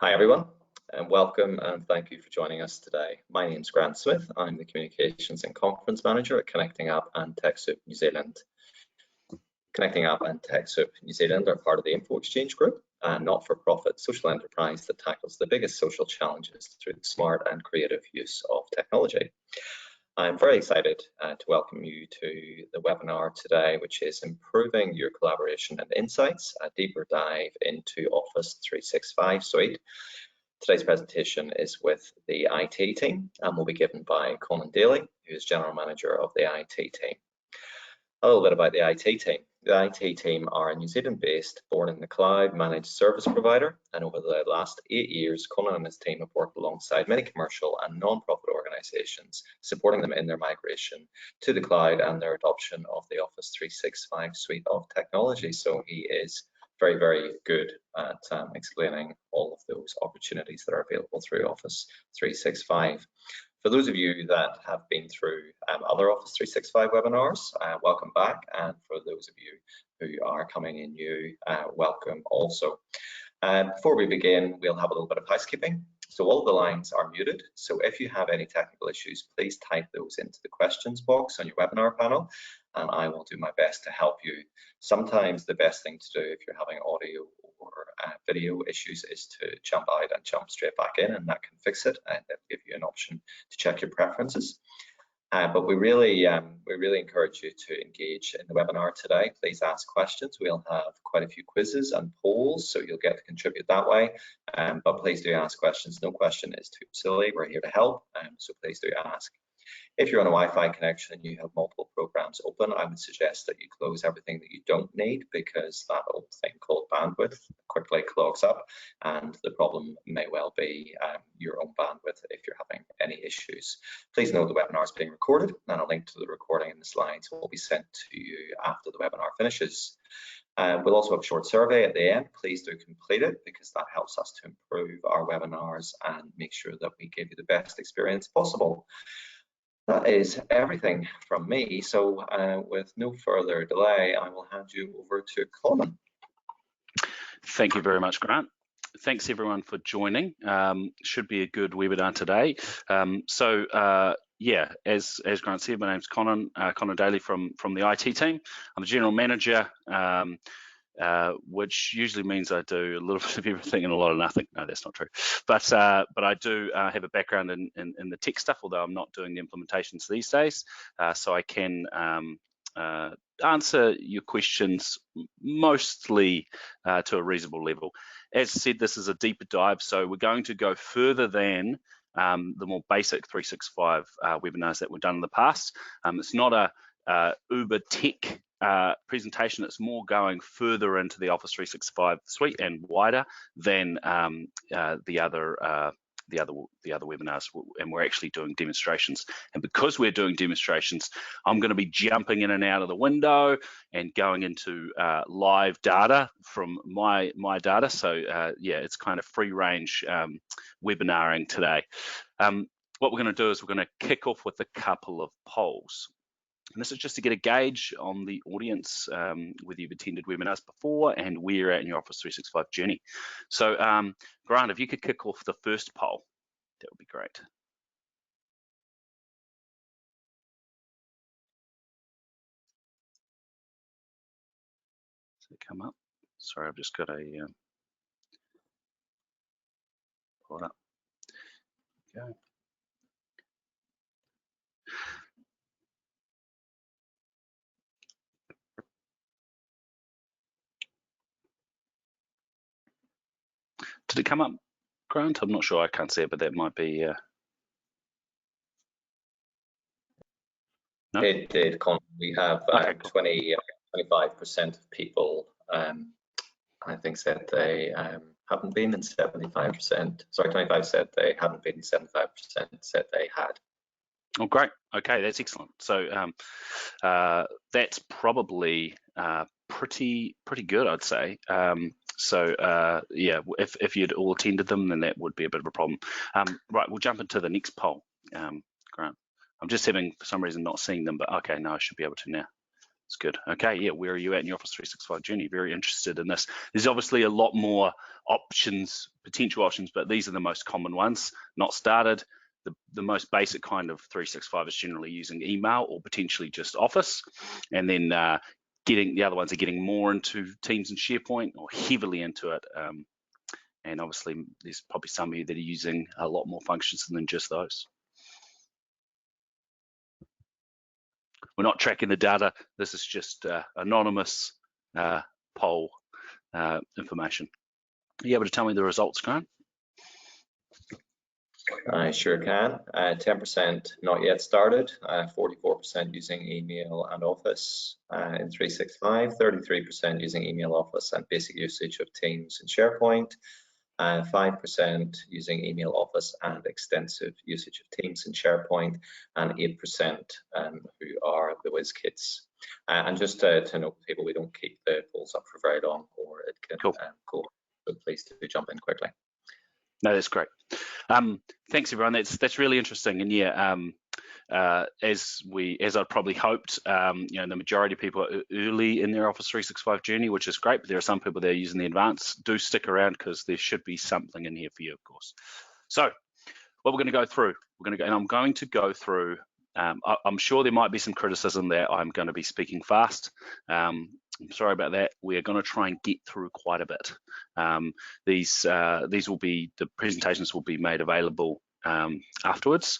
Hi everyone, and welcome and thank you for joining us today. My name is Grant Smith. I'm the Communications and Conference Manager at Connecting App and TechSoup New Zealand. Connecting App and TechSoup New Zealand are part of the Info Exchange Group, a not-for-profit social enterprise that tackles the biggest social challenges through the smart and creative use of technology. I'm very excited to welcome you to the webinar today, which is Improving Your Collaboration and Insights, a deeper dive into Office 365 Suite. Today's presentation is with the IT team and will be given by Conan Daly, who is General Manager of the IT team. A little bit about the IT team. The IT team are a New Zealand-based, born in the cloud, managed service provider, and over the last 8 years, Conan and his team have worked alongside many commercial and non-profit organisations, supporting them in their migration to the cloud and their adoption of the Office 365 suite of technology. So he is very, very good at explaining all of those opportunities that are available through Office 365. For those of you that have been through other Office 365 webinars, welcome back. And for those of you who are coming in new, welcome also. Before we begin, we'll have a little bit of housekeeping. So all the lines are muted. So if you have any technical issues, please type those into the questions box on your webinar panel, and I will do my best to help you. Sometimes the best thing to do if you're having audio or video issues is to jump out and jump straight back in, and that can fix it, and it'll give you an option to check your preferences. But we really encourage you to engage in the webinar today. Please ask questions. We'll have quite a few quizzes and polls, so you'll get to contribute that way. But please do ask questions. No question is too silly. We're here to help, so please do ask. If you're on a Wi-Fi connection and you have multiple programs open, I would suggest that you close everything that you don't need, because that old thing called bandwidth quickly clogs up, and the problem may well be your own bandwidth if you're having any issues. Please note the webinar is being recorded, and a link to the recording and the slides will be sent to you after the webinar finishes. We'll also have a short survey at the end. Please do complete it, because that helps us to improve our webinars and make sure that we give you the best experience possible. That is everything from me. So with no further delay, I will hand you over to Conan. Thank you very much, Grant. Thanks everyone for joining. Should be a good webinar today. Yeah, as Grant said, my name's Conan Daly from the IT team. I'm the general manager, which usually means I do a little bit of everything and a lot of nothing. No, that's not true. But I do have a background in the tech stuff, although I'm not doing the implementations these days. So I can answer your questions mostly to a reasonable level. As said, this is a deeper dive, so we're going to go further than the more basic 365 webinars that we've done in the past. It's not a uber tech presentation. It's more going further into the Office 365 suite and wider than the other webinars, and we're actually doing demonstrations. And because we're doing demonstrations, I'm going to be jumping in and out of the window and going into live data from my data. So yeah, it's kind of free range webinaring today. What we're going to do is we're going to kick off with a couple of polls. And this is just to get a gauge on the audience, whether you've attended webinars before and where you're at in your Office 365 journey. So Grant, if you could kick off the first poll, that would be great. Does it come up? Sorry, I've just got a pull it up. Okay. Did it come up, Grant? I'm not sure. I can't see it, but that might be. No? It did. We have 25% of people, I think, said they haven't been, and 75%. Sorry, 25 said they hadn't been, 75% said they had. Oh, great. Okay, that's excellent. So that's probably pretty good, I'd say. Yeah, if you'd all attended them, then that would be a bit of a problem. Right, we'll jump into the next poll, Grant. I'm just having, for some reason, not seeing them, but okay, no, I should be able to now. It's good. Okay, yeah, where are you at in your Office 365 journey? Very interested in this. There's obviously a lot more options, potential options, but these are the most common ones. Not started. The most basic kind of 365 is generally using email or potentially just Office. And then the other ones are getting more into Teams and SharePoint or heavily into it. And obviously, there's probably some of you that are using a lot more functions than just those. We're not tracking the data. This is just anonymous poll information. Are you able to tell me the results, Grant? I sure can. 10% not yet started, 44% using email and Office in 365, 33% using email, Office, and basic usage of Teams and SharePoint, 5% using email, Office, and extensive usage of Teams and SharePoint, and 8% who are the whiz kids. And just to note, people, we don't keep the polls up for very long, or it can go. So please do jump in quickly. No, that's great. Thanks, everyone. That's really interesting. And yeah, as I'd probably hoped, the majority of people are early in their Office 365 journey, which is great. But there are some people that are using the advanced. Do stick around because there should be something in here for you, of course. So, what we're going to go through, I'm going to go through. I'm sure there might be some criticism that I'm going to be speaking fast. I'm sorry about that. We're going to try and get through quite a bit. The presentations will be made available afterwards.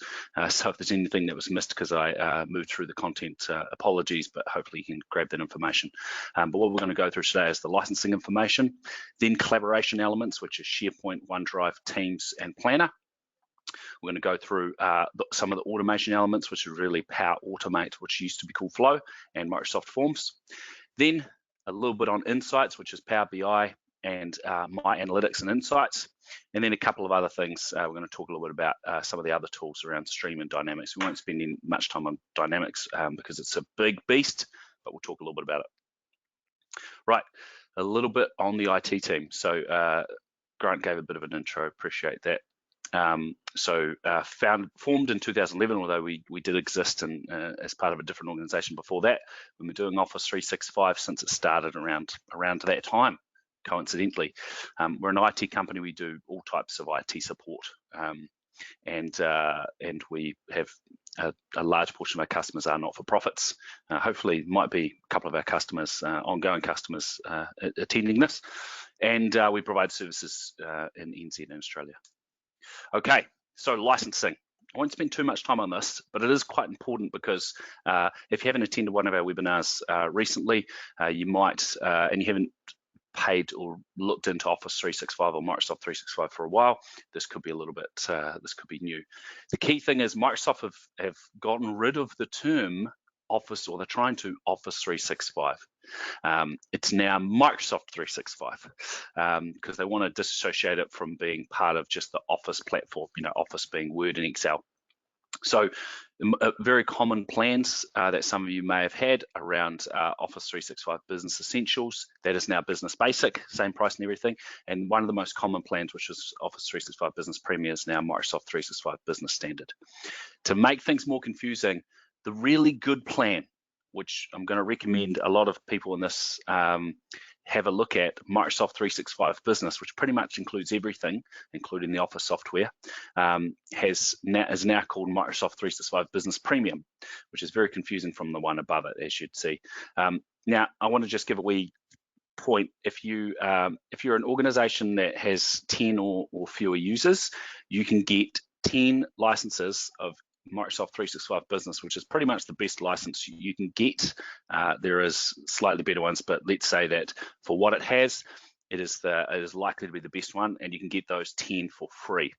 So if there's anything that was missed because I moved through the content, apologies, but hopefully you can grab that information. But what we're going to go through today is the licensing information, then collaboration elements, which is SharePoint, OneDrive, Teams, and Planner. We're going to go through some of the automation elements, which is really Power Automate, which used to be called Flow, and Microsoft Forms. Then a little bit on Insights, which is Power BI and Myanalytics and Insights. And then a couple of other things. We're going to talk a little bit about some of the other tools around Stream and Dynamics. We won't spend much time on Dynamics because it's a big beast, but we'll talk a little bit about it. Right, a little bit on the IT team. So Grant gave a bit of an intro, appreciate that. Formed in 2011, although we did exist as part of a different organization before that. We've been doing Office 365 since it started around that time, coincidentally. We're an IT company. We do all types of IT support, and we have a large portion of our customers are not-for-profits. Hopefully, might be a couple of our customers, ongoing customers, attending this. And we provide services in NZ and Australia. Okay, so licensing. I won't spend too much time on this, but it is quite important because if you haven't attended one of our webinars recently, you might, and you haven't paid or looked into Office 365 or Microsoft 365 for a while, this could be a little bit, this could be new. The key thing is Microsoft have gotten rid of the term Office, or they're trying to Office 365. It's now Microsoft 365 because they want to disassociate it from being part of just the Office platform, Office being Word and Excel. So very common plans that some of you may have had around Office 365 Business Essentials. That is now Business Basic, same price and everything. And one of the most common plans, which is Office 365 Business Premier, is now Microsoft 365 Business Standard. To make things more confusing, the really good plan, which I'm going to recommend a lot of people in this have a look at, Microsoft 365 Business, which pretty much includes everything, including the Office software, is now called Microsoft 365 Business Premium, which is very confusing from the one above it, as you'd see. Now, I want to just give a wee point. If you're an organization that has 10 or fewer users, you can get 10 licenses of Microsoft 365 Business, which is pretty much the best license you can get. There is slightly better ones, but let's say that for what it has, it is likely to be the best one, and you can get those 10 for free.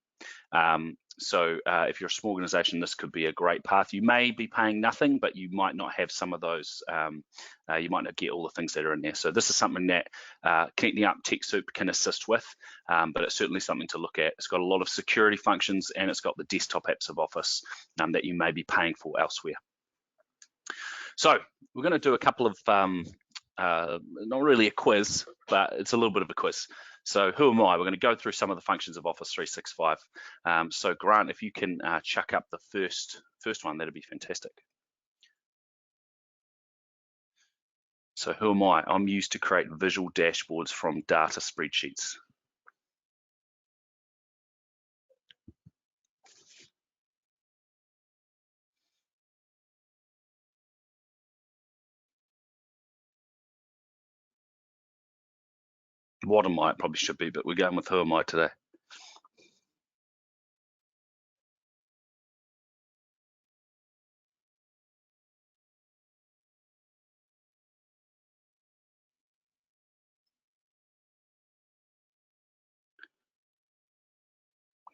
So if you're a small organization, this could be a great path. You may be paying nothing, but you might not have some of those. You might not get all the things that are in there. So this is something that Connecting Up TechSoup can assist with, but it's certainly something to look at. It's got a lot of security functions, and it's got the desktop apps of Office that you may be paying for elsewhere. So we're going to do a couple of, not really a quiz, but it's a little bit of a quiz. So who am I? We're going to go through some of the functions of Office 365. So Grant, if you can chuck up the first one, that'd be fantastic. So who am I? I'm used to create visual dashboards from data spreadsheets. What am I? It probably should be, but we're going with who am I today.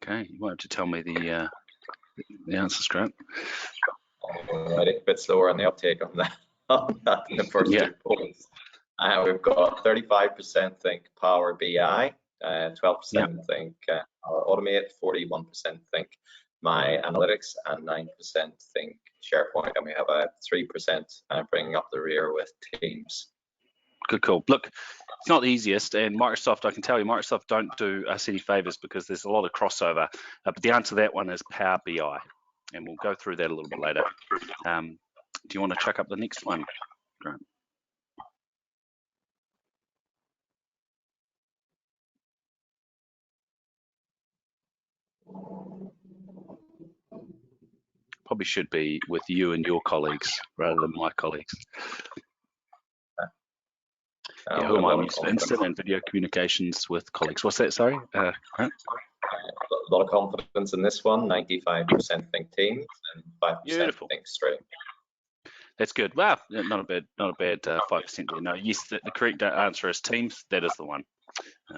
Okay, you won't have to tell me the answers, Grant. Alrighty, a bit slower on the uptake on that than the first Yeah. two polls. We've got 35% think Power BI, 12% think Power Automate, 41% think Myanalytics, and 9% think Sharepoint, and we have a 3% bringing up the rear with Teams. Good call. Look, it's not the easiest, and Microsoft, I can tell you, Microsoft don't do us any favors because there's a lot of crossover. But the answer to that one is Power BI, and we'll go through that a little bit later. Do you want to chuck up the next one, Grant? Probably should be with you and your colleagues rather than my colleagues. Yeah, who am I? I'm used to instant and video communications with colleagues. What's that? Sorry, Grant? A lot of confidence in this one. 95% think Teams and 5% think Stream. That's good. Wow, not a bad 5% there. No, yes, the correct answer is Teams. That is the one.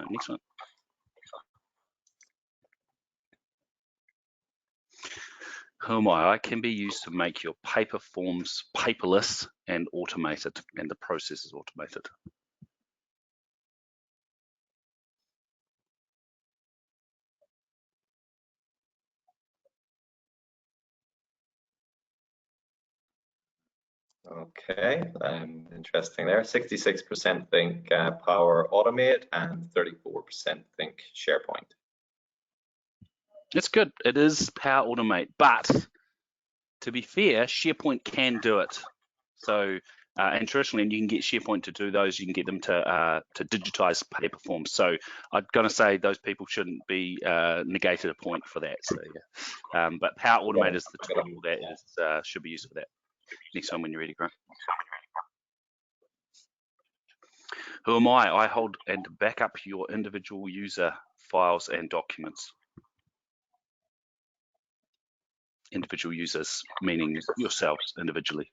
Next one. Who am I? I can be used to make your paper forms paperless and automated, and the process is automated. Okay, interesting there. 66% think Power Automate and 34% think Sharepoint. It's good. It is Power Automate, but to be fair, SharePoint can do it. So, and traditionally, you can get SharePoint to do those. You can get them to digitize paper forms. So, I'm going to say those people shouldn't be negated a point for that. So, yeah. But Power Automate is the tool that is, should be used for that. Next one when you're ready, Grant. Who am I? I hold and back up your individual user files and documents. Individual users, meaning yourselves individually.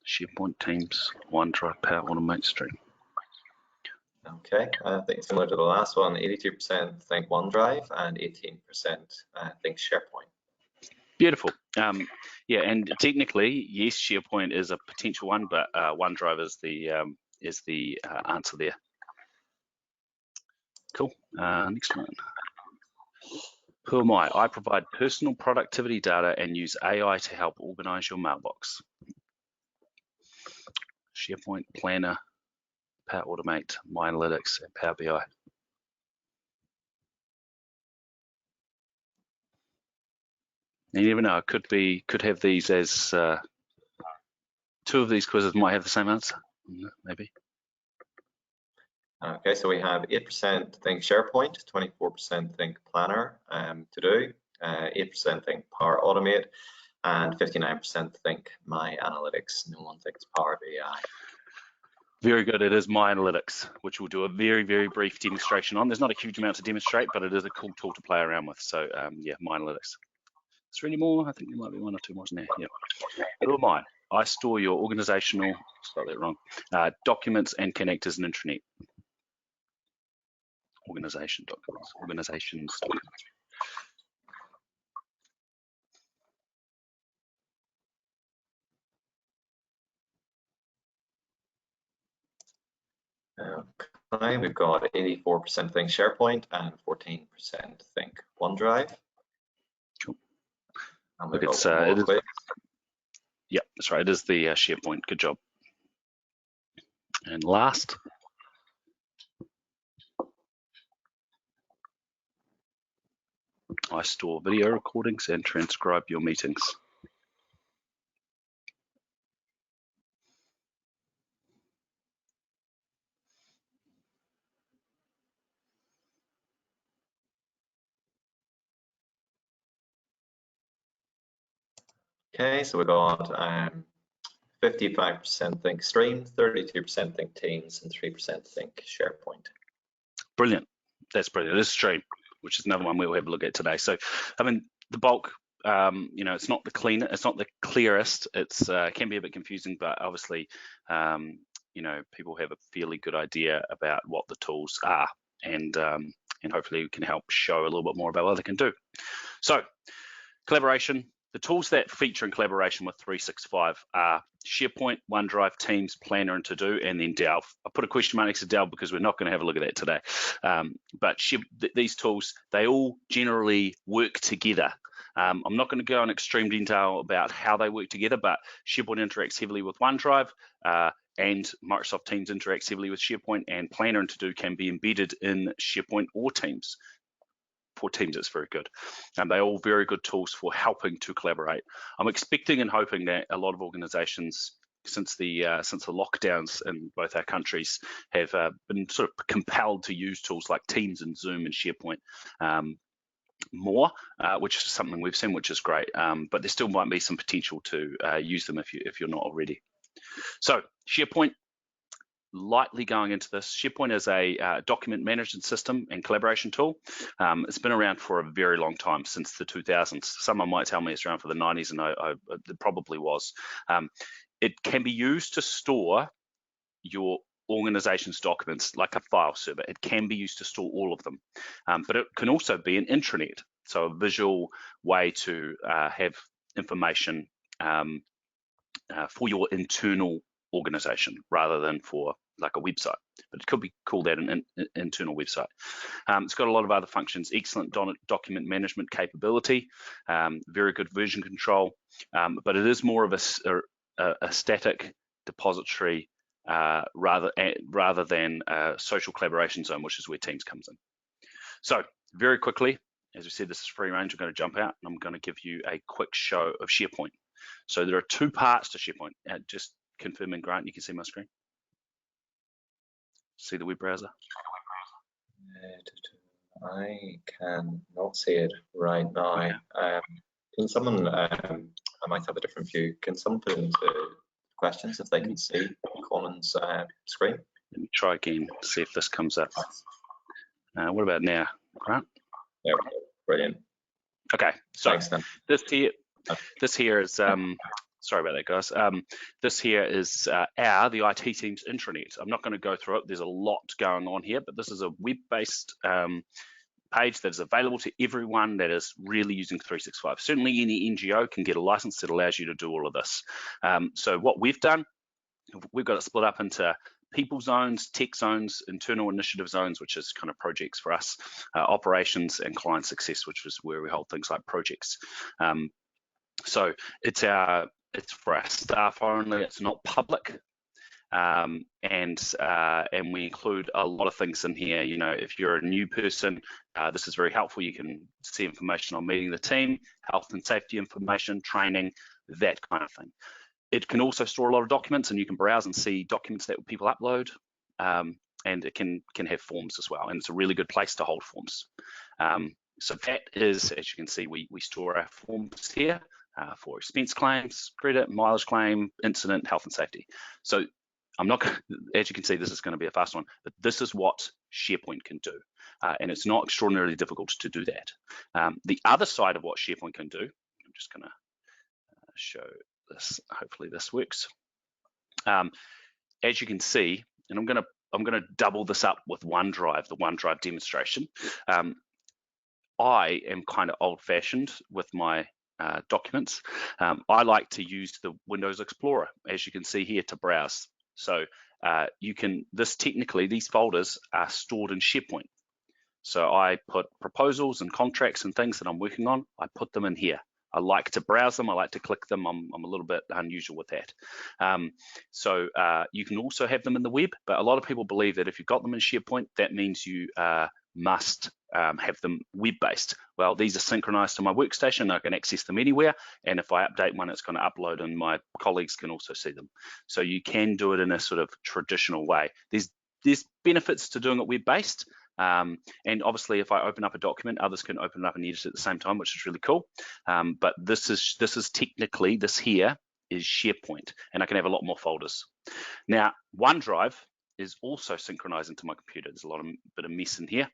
SharePoint, Teams, OneDrive, Power Automate, Stream. Okay, I think similar to the last one, 82% think OneDrive and 18% think SharePoint. Beautiful. Yeah, and technically, yes, SharePoint is a potential one, but OneDrive is the answer there. Cool. Next one. Who am I? I provide personal productivity data and use AI to help organize your mailbox. SharePoint, Planner, Power Automate, Myanalytics, and Power BI. And you never know, it could have these as two of these quizzes might have the same answer, maybe. Okay, so we have 8% think SharePoint, 24% think Planner to do, 8% think Power Automate, and 59% think Myanalytics. No one thinks Power BI. Very good. It is Myanalytics, which we'll do a very, very brief demonstration on. There's not a huge amount to demonstrate, but it is a cool tool to play around with. So yeah, Myanalytics. Is there any more? I think there might be one or two more in there. Yeah. Who am I? I store your organizational, spelled that wrong, documents and connect as an intranet. Organization documents, organizations documents. Okay, we've got 84% think SharePoint and 14% think OneDrive. Cool. And look, it's yeah, that's right. It is the SharePoint. Good job. And last. I store video recordings and transcribe your meetings. Okay, so we got 55% think Stream, 32% think Teams, and 3% think SharePoint. Brilliant. That's brilliant. This is Stream, which is another one we'll have a look at today. So, I mean, the bulk, it's not the cleanest, it's not the clearest. It's can be a bit confusing, but obviously, people have a fairly good idea about what the tools are, and hopefully we can help show a little bit more about what they can do. So, collaboration. The tools that feature in collaboration with 365 are SharePoint, OneDrive, Teams, Planner, and To Do, and then Delve. I put a question mark next to Delve because we're not going to have a look at that today. But these tools, they all generally work together. I'm not going to go in extreme detail about how they work together, but SharePoint interacts heavily with OneDrive, and Microsoft Teams interacts heavily with SharePoint, and Planner and To Do can be embedded in SharePoint or Teams. For Teams, it's very good. And they're all very good tools for helping to collaborate. I'm expecting and hoping that a lot of organizations, since the lockdowns in both our countries, have been sort of compelled to use tools like Teams and Zoom and SharePoint more, which is something we've seen, which is great. But there still might be some potential to use them if you're not already. So SharePoint. Lightly going into this, SharePoint is a document management system and collaboration tool. It's been around for a very long time, since the 2000s. Someone might tell me it's around for the 90s, and it probably was. It can be used to store your organization's documents like a file server. It can be used to store all of them, but it can also be an intranet, so a visual way to have information for your internal organization rather than for like a website, but it could be called that an internal website. It's got a lot of other functions, excellent document management capability, very good version control, but it is more of a static depository rather than a social collaboration zone, which is where Teams comes in. So very quickly, as we said, this is free range. I'm going to jump out and I'm going to give you a quick show of SharePoint. So there are two parts to SharePoint. Just confirming, Grant, you can see my screen? See the web browser? I can not see it right now. Okay. Can someone, I might have a different view, can someone put into questions if they can see Colin's screen? Let me try again to see if this comes up. What about now, Grant? There we go. Brilliant. Okay, so thanks, then. This here is, sorry about that, guys. This here is the IT team's intranet. I'm not going to go through it. There's a lot going on here, but this is a web-based page that is available to everyone that is really using 365. Certainly any NGO can get a license that allows you to do all of this. So what we've done, we've got it split up into people zones, tech zones, internal initiative zones, which is kind of projects for us, operations, and client success, which is where we hold things like projects. So it's for our staff only. It's not public, and we include a lot of things in here. You know, if you're a new person, this is very helpful. You can see information on meeting the team, health and safety information, training, that kind of thing. It can also store a lot of documents, and you can browse and see documents that people upload, and it can have forms as well. And it's a really good place to hold forms. So that is, as you can see, we store our forms here. For expense claims, credit, mileage claim, incident, health and safety. So I'm not, as you can see, this is going to be a fast one, but this is what SharePoint can do. And it's not extraordinarily difficult to do that. The other side of what SharePoint can do, I'm just going to show this, hopefully this works. As you can see, and I'm going to double this up with OneDrive, the OneDrive demonstration. I am kind of old-fashioned with my documents. I like to use the Windows Explorer, as you can see here, to browse. So these folders are stored in SharePoint. So I put proposals and contracts and things that I'm working on, I put them in here. I like to browse them, I like to click them. I'm a little bit unusual with that. So you can also have them in the web, but a lot of people believe that if you've got them in SharePoint, that means you must have them web-based. Well, these are synchronized to my workstation. I can access them anywhere, and if I update one, it's going to upload, and my colleagues can also see them. So you can do it in a sort of traditional way. There's benefits to doing it web-based, And obviously, if I open up a document, others can open it up and edit it at the same time, which is really cool. But this is technically, this here is SharePoint, and I can have a lot more folders. Now, OneDrive is also synchronizing to my computer. There's a bit of mess in here.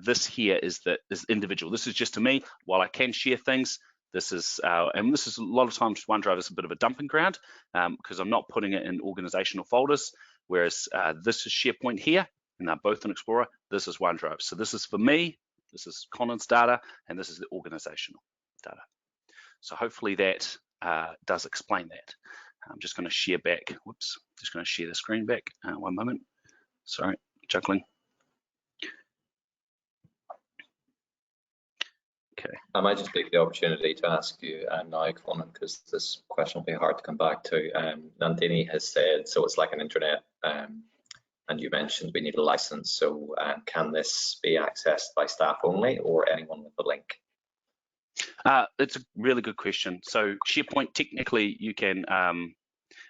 This here is individual. This is just to me. While I can share things, this is a lot of times OneDrive is a bit of a dumping ground because I'm not putting it in organizational folders. Whereas this is SharePoint here, and they're both in Explorer. This is OneDrive. So this is for me. This is Colin's data, and this is the organizational data. So hopefully that does explain that. I'm just going to share back. Whoops. Just going to share the screen back. One moment. Sorry, juggling. Okay. I might just take the opportunity to ask you now, Colin, because this question will be hard to come back to. Nandini has said, so it's like an intranet, and you mentioned we need a license. So can this be accessed by staff only or anyone with a link? It's a really good question. So SharePoint, technically, you can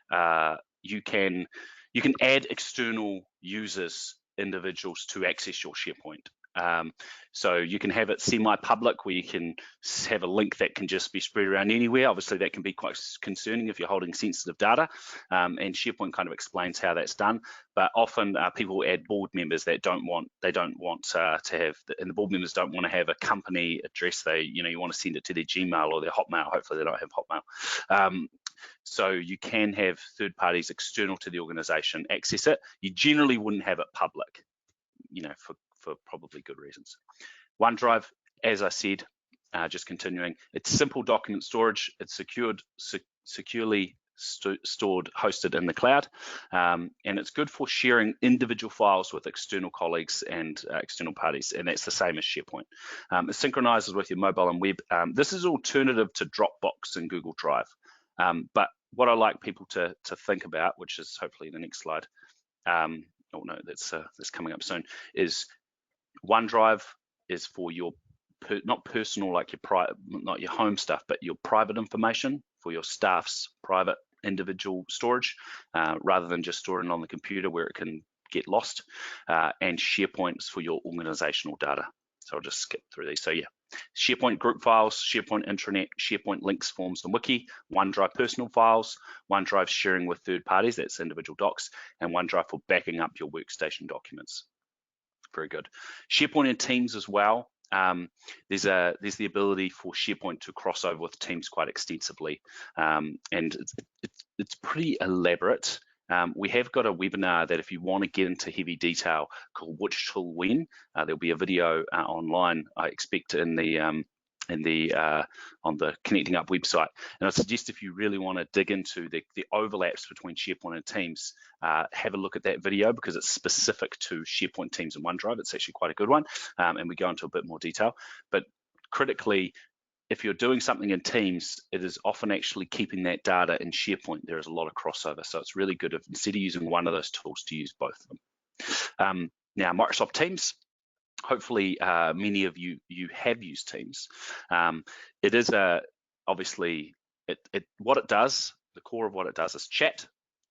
add external users, individuals to access your SharePoint. So you can have it semi-public where you can have a link that can just be spread around anywhere. Obviously, that can be quite concerning if you're holding sensitive data, and SharePoint kind of explains how that's done. But often people add board members that don't want to have, and the board members don't want to have a company address. You want to send it to their Gmail or their Hotmail. Hopefully, they don't have Hotmail. So you can have third parties external to the organization access it. You generally wouldn't have it public, for probably good reasons. OneDrive, as I said, just continuing, it's simple document storage. It's securely stored, hosted in the cloud, and it's good for sharing individual files with external colleagues and external parties, and that's the same as SharePoint. It synchronizes with your mobile and web. This is alternative to Dropbox and Google Drive, but what I like people to think about, which is hopefully the next slide, oh no, that's coming up soon, is OneDrive is for your not personal, like your private, not your home stuff, but your private information for your staff's private individual storage, rather than just storing on the computer where it can get lost. And SharePoint is for your organizational data. So I'll just skip through these. So yeah, SharePoint group files, SharePoint intranet, SharePoint links, forms, and wiki, OneDrive personal files, OneDrive sharing with third parties, that's individual docs, and OneDrive for backing up your workstation documents. Very good. SharePoint and Teams as well. There's the ability for SharePoint to cross over with Teams quite extensively, and it's pretty elaborate. We have got a webinar that if you want to get into heavy detail called Which Tool When, there'll be a video online, I expect, on the Connecting Up website. And I suggest if you really want to dig into the overlaps between SharePoint and Teams, have a look at that video because it's specific to SharePoint, Teams, and OneDrive. It's actually quite a good one, and we go into a bit more detail. But critically, if you're doing something in Teams, it is often actually keeping that data in SharePoint. There is a lot of crossover, so it's really good if instead of using one of those tools to use both of them. Now, Microsoft Teams. Hopefully, many of you have used Teams. It is obviously what it does. The core of what it does is chat,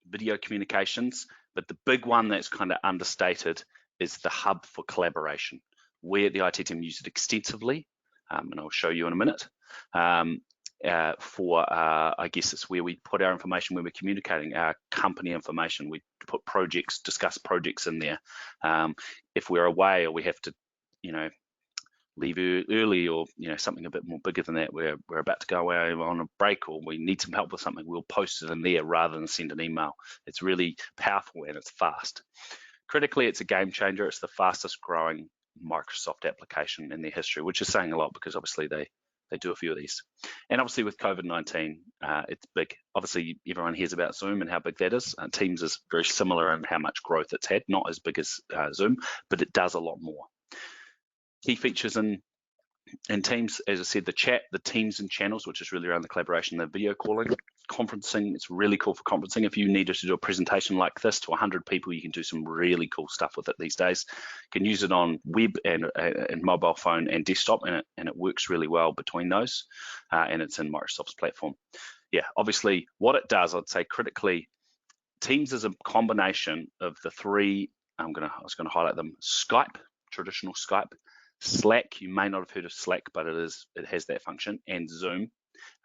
video communications, but the big one that's kind of understated is the hub for collaboration, where the IT team use it extensively, and I'll show you in a minute. I guess it's where we put our information when we're communicating, our company information. We put projects, discuss projects in there. If we're away or we have to, leave early, or something a bit more bigger than that, we're about to go away on a break, or we need some help with something, we'll post it in there rather than send an email. It's really powerful and it's fast. Critically, it's a game changer. It's the fastest growing Microsoft application in their history, which is saying a lot because obviously they do a few of these. And obviously with COVID-19, it's big. Obviously everyone hears about Zoom and how big that is. Teams is very similar in how much growth it's had, not as big as Zoom, but it does a lot more. Key features in Teams, as I said, the chat, the teams and channels, which is really around the collaboration, the video calling, conferencing. It's really cool for conferencing. If you needed to do a presentation like this to 100 people, you can do some really cool stuff with it these days. You can use it on web and mobile phone and desktop, and it works really well between those, and it's in Microsoft's platform. Yeah, obviously what it does, I'd say critically, Teams is a combination of the three I was gonna highlight them: Skype, traditional Skype, Slack. You may not have heard of Slack, but it has that function, and Zoom,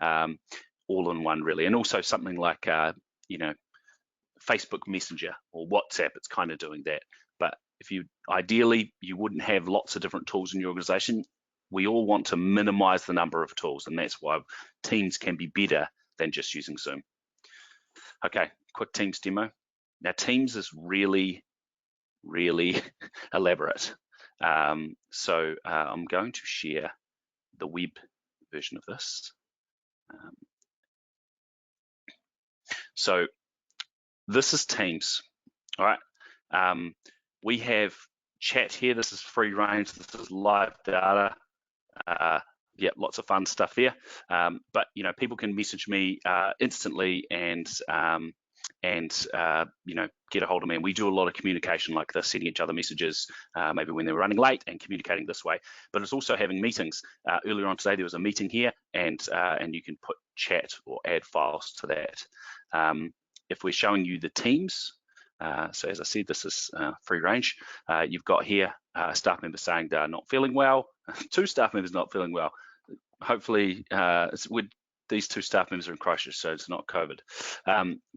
all in one really. And also something like you know, Facebook Messenger or WhatsApp. It's kind of doing that. But if you ideally you wouldn't have lots of different tools in your organization. We all want to minimize the number of tools, and that's why Teams can be better than just using Zoom. Okay, quick Teams demo. Now Teams is really elaborate. So I'm going to share the web version of this. So this is Teams, all right? We have chat here. This is free range. This is live data. Yeah, lots of fun stuff here. But you know, people can message me instantly and you know, get a hold of me. And we do a lot of communication like this, sending each other messages, maybe when they're running late, and communicating this way. But it's also having meetings. Earlier on today, there was a meeting here, and you can put chat or add files to that. If we're showing you the Teams, so as I said, this is free range. You've got here a staff member saying they're not feeling well, 2 staff members not feeling well. Hopefully, these 2 staff members are in Christchurch, so it's not COVID.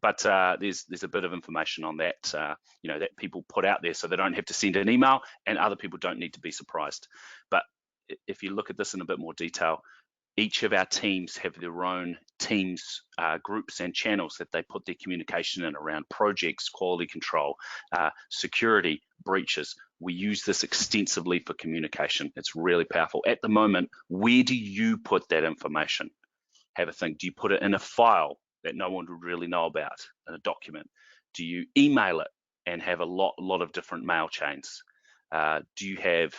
But there's a bit of information on that, you know, that people put out there, so they don't have to send an email, and other people don't need to be surprised. But if you look at this in a bit more detail, each of our teams have their own teams groups and channels that they put their communication in around projects, quality control, security, breaches. We use this extensively for communication. It's really powerful. At the moment, where do you put that information? Have a think. Do you put it in a file that no one would really know about, in a document? Do you email it and have a lot of different mail chains? Do you have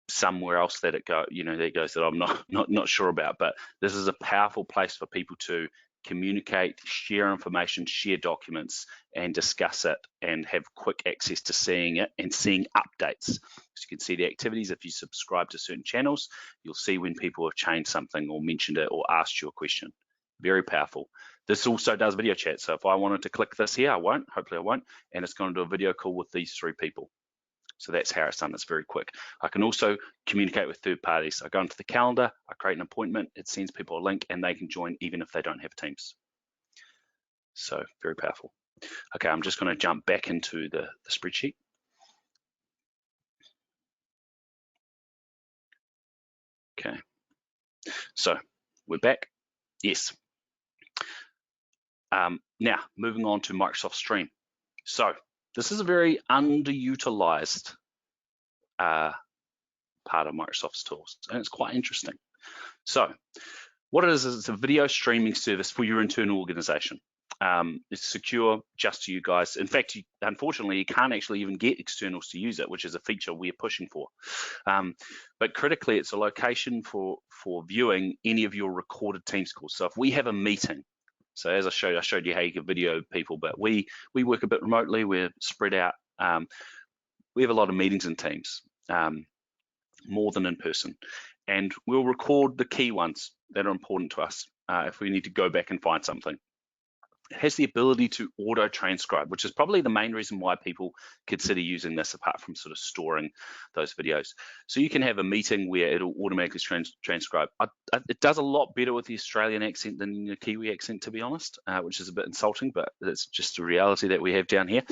somewhere else that it go, you know, that goes that I'm not sure about? But this is a powerful place for people to communicate, share information, share documents, and discuss it, and have quick access to seeing it and seeing updates. So you can see the activities. If you subscribe to certain channels, you'll see when people have changed something or mentioned it or asked you a question. Very powerful. This also does video chat. So if I wanted to click this here, I won't, hopefully I won't, and it's going to do a video call with these 3 people. So that's how it's done. It's very quick. I can also communicate with third parties. I go into the calendar, I create an appointment, it sends people a link, and they can join even if they don't have Teams. So very powerful. Okay, I'm just going to jump back into the spreadsheet. Okay, so we're back. Yes. Now moving on to Microsoft Stream. So this is a very underutilized part of Microsoft's tools, and it's quite interesting. So what it is it's a video streaming service for your internal organization. It's secure just to you guys. In fact, unfortunately, you can't actually even get externals to use it, which is a feature we're pushing for. But critically, it's a location for viewing any of your recorded Teams calls. So if we have a meeting, so as I showed you how you can video people, but we work a bit remotely, we're spread out. We have a lot of meetings in Teams, more than in person. And we'll record the key ones that are important to us if we need to go back and find something. It has the ability to auto transcribe, which is probably the main reason why people consider using this, apart from sort of storing those videos. So you can have a meeting where it'll automatically transcribe. It does a lot better with the Australian accent than the Kiwi accent, to be honest, which is a bit insulting, but it's just a reality that we have down here.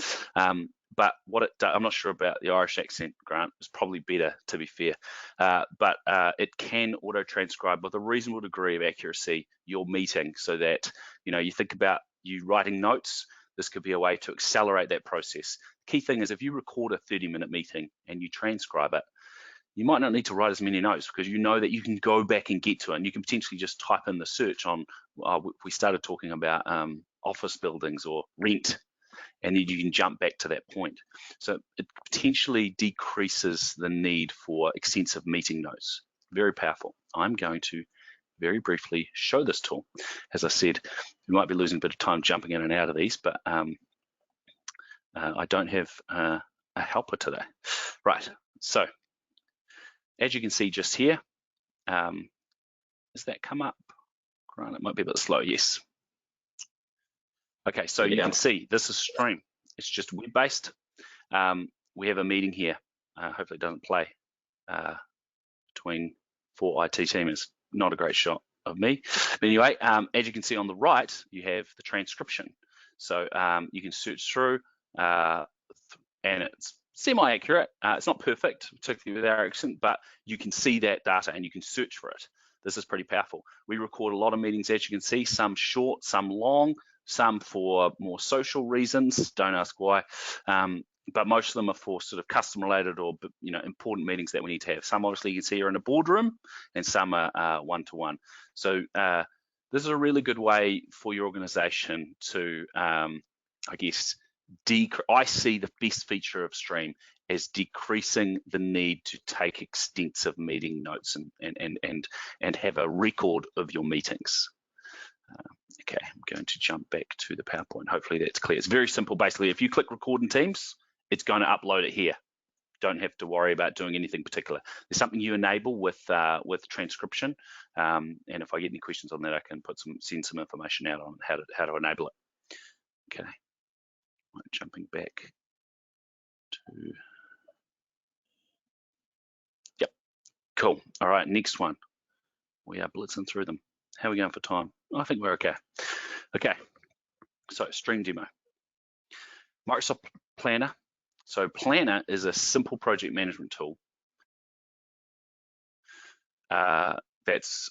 But what it does, I'm not sure about the Irish accent, Grant. It's probably better, to be fair. But it can auto transcribe with a reasonable degree of accuracy your meeting, so that, you know, you think about you writing notes, this could be a way to accelerate that process. Key thing is, if you record a 30-minute meeting and you transcribe it, you might not need to write as many notes, because you know that you can go back and get to it, and you can potentially just type in the search on, we started talking about office buildings or rent, and then you can jump back to that point. So it potentially decreases the need for extensive meeting notes. Very powerful. I'm going to very briefly show this tool. As I said, we might be losing a bit of time jumping in and out of these, but I don't have a helper today. Right, so as you can see just here, does that come up? Grant, it might be a bit slow, yes. Okay, so you can see this is Stream. It's just web-based. we have a meeting here. Hopefully it doesn't play between 4 IT teamers. Not a great shot of me. But anyway, as you can see on the right, you have the transcription. So you can search through and it's semi-accurate. It's not perfect, particularly with our accent, but you can see that data and you can search for it. This is pretty powerful. We record a lot of meetings, as you can see, some short, some long, some for more social reasons, don't ask why, but most of them are for sort of custom related or important meetings that we need to have. Some obviously you can see are in a boardroom and some are one-to-one. So this is a really good way for your organization to, I guess, I see the best feature of Stream as decreasing the need to take extensive meeting notes and have a record of your meetings. Okay, I'm going to jump back to the PowerPoint. Hopefully that's clear. It's very simple. Basically, if you click record in Teams, it's going to upload it here. Don't have to worry about doing anything particular. There's something you enable with transcription, and if I get any questions on that, I can send some information out on how to enable it. Okay, jumping back to. Yep, cool. All right, next one. We are blitzing through them. How are we going for time? I think we're okay. Okay, so Stream demo. Microsoft Planner. So Planner is a simple project management tool. It's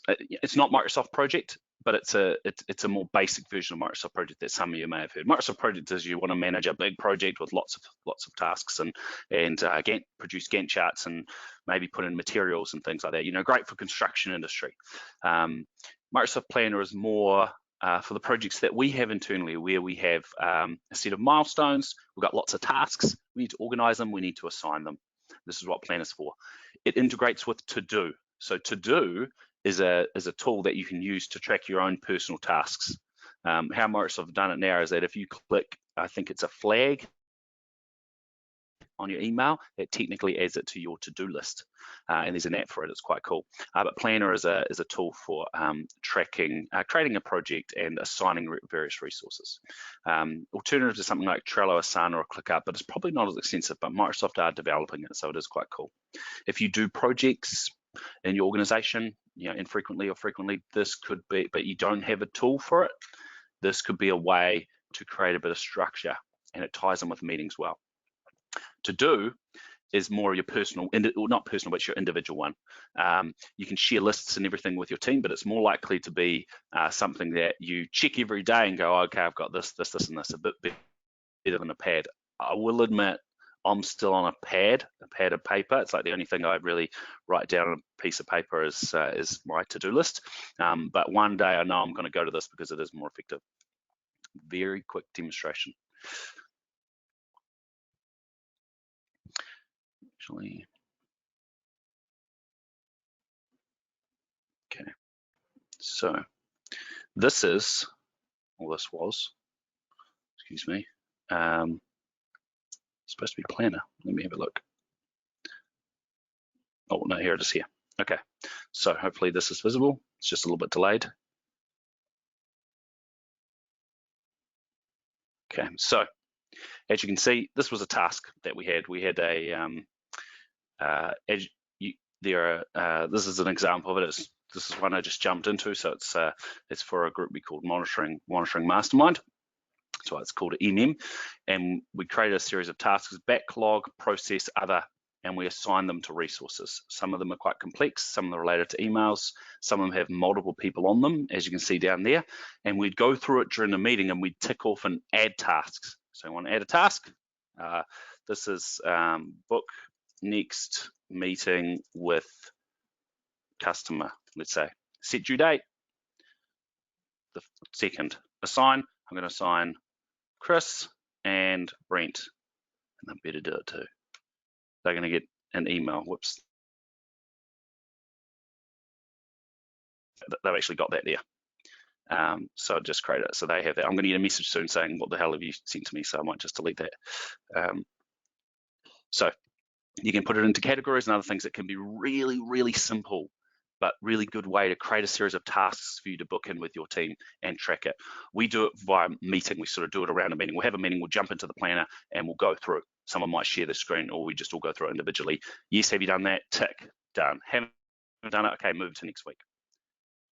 not Microsoft Project, but it's a more basic version of Microsoft Project that some of you may have heard. Microsoft Project is you want to manage a big project with lots of tasks and produce Gantt charts and maybe put in materials and things like that. Great for construction industry. Microsoft Planner is more for the projects that we have internally, where we have a set of milestones. We've got lots of tasks. We need to organize them. We need to assign them. This is what Planner is for. It integrates with To-Do. So To-Do is a tool that you can use to track your own personal tasks. How Microsoft have done it now is that if you click, I think it's a flag on your email, it technically adds it to your to-do list, and there's an app for it. It's quite cool. But Planner is a tool for tracking, creating a project and assigning various resources. Alternative to something like Trello, Asana, or ClickUp, but it's probably not as extensive. But Microsoft are developing it, so it is quite cool. If you do projects in your organization, infrequently or frequently, this could be, but you don't have a tool for it, this could be a way to create a bit of structure, and it ties in with meetings well. To do is more of your personal, well, not personal, but your individual one. You can share lists and everything with your team, but it's more likely to be something that you check every day and go, oh, okay, I've got this, and this, a bit better than a pad. I will admit, I'm still on a pad of paper. It's like the only thing I really write down on a piece of paper is my to-do list. But one day I know I'm going to go to this because it is more effective. Very quick demonstration. Actually, okay. So this is, well, this was, excuse me, supposed to be Planner. Let me have a look. Oh, no, here it is here. Okay, so hopefully this is visible. It's just a little bit delayed. Okay, so as you can see, this was a task that we had. We had a, this is an example of it. This is one I just jumped into. So it's for a group we called Monitoring Mastermind. So it's called MM, and we created a series of tasks: backlog, process, other, and we assign them to resources. Some of them are quite complex, some of them are related to emails, some of them have multiple people on them, as you can see down there, and we'd go through it during the meeting and we'd tick off and add tasks. So I want to add a task. This is book next meeting with customer, let's say. Set due date, the 2nd. Assign, I'm going to assign Chris and Brent, and I better do it too. They're going to get an email. Whoops. They've actually got that there. So I just create it. So they have that. I'm going to get a message soon saying, what the hell have you sent to me? So I might just delete that. So you can put it into categories and other things that can be really, really simple, but really good way to create a series of tasks for you to book in with your team and track it. We do it via meeting. We sort of do it around a meeting. We'll have a meeting, we'll jump into the planner and we'll go through. someone might share the screen, or we just all go through it individually. Yes, have you done that? Tick, done. Haven't done it? Okay, move to next week.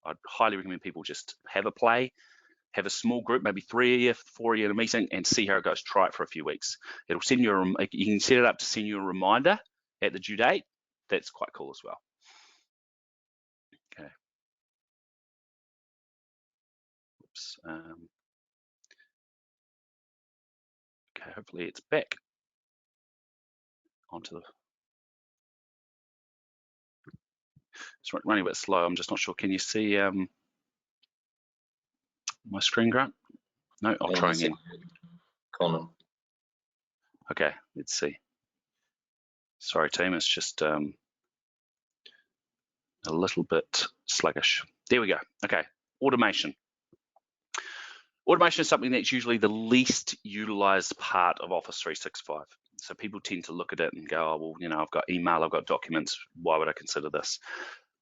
I'd highly recommend people just have a play, have a small group, maybe 3 of you, 4 of you in a meeting, and see how it goes. Try it for a few weeks. It'll send you you can set it up to send you a reminder at the due date. That's quite cool as well. Okay. Oops. Okay, hopefully it's back onto the. It's running a bit slow. I'm just not sure. Can you see my screen, Grant? No, I'll try again. Conan. Okay, let's see. Sorry, team, it's just a little bit sluggish. There we go. Okay, automation. Automation is something that's usually the least utilized part of Office 365. So people tend to look at it and go, oh, well, you know, I've got email, I've got documents, why would I consider this?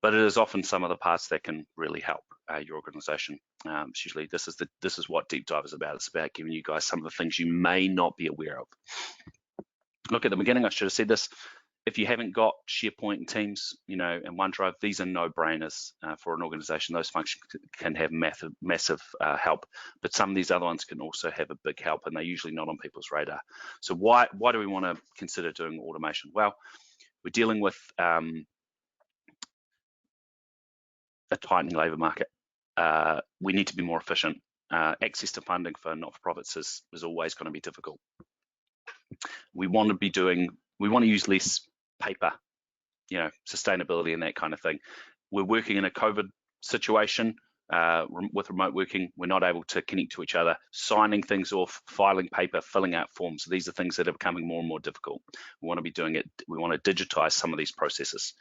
But it is often some of the parts that can really help your organization. It's usually this is what Deep Dive is about. It's about giving you guys some of the things you may not be aware of. Look, at the beginning, I should have said this. If you haven't got Sharepoint and Teams, you know, and OneDrive, these are no-brainers for an organization. Those functions can have massive help, but some of these other ones can also have a big help, and they're usually not on people's radar. So why do we want to consider doing automation? Well, we're dealing with a tightening labour market. We need to be more efficient. Access to funding for not-for-profits is always going to be difficult. We want to use less paper, you know, sustainability and that kind of thing. We're working in a COVID situation with remote working. We're not able to connect to each other, signing things off, filing paper, filling out forms. So these are things that are becoming more and more difficult. We want to be doing it. We want to digitize some of these processes.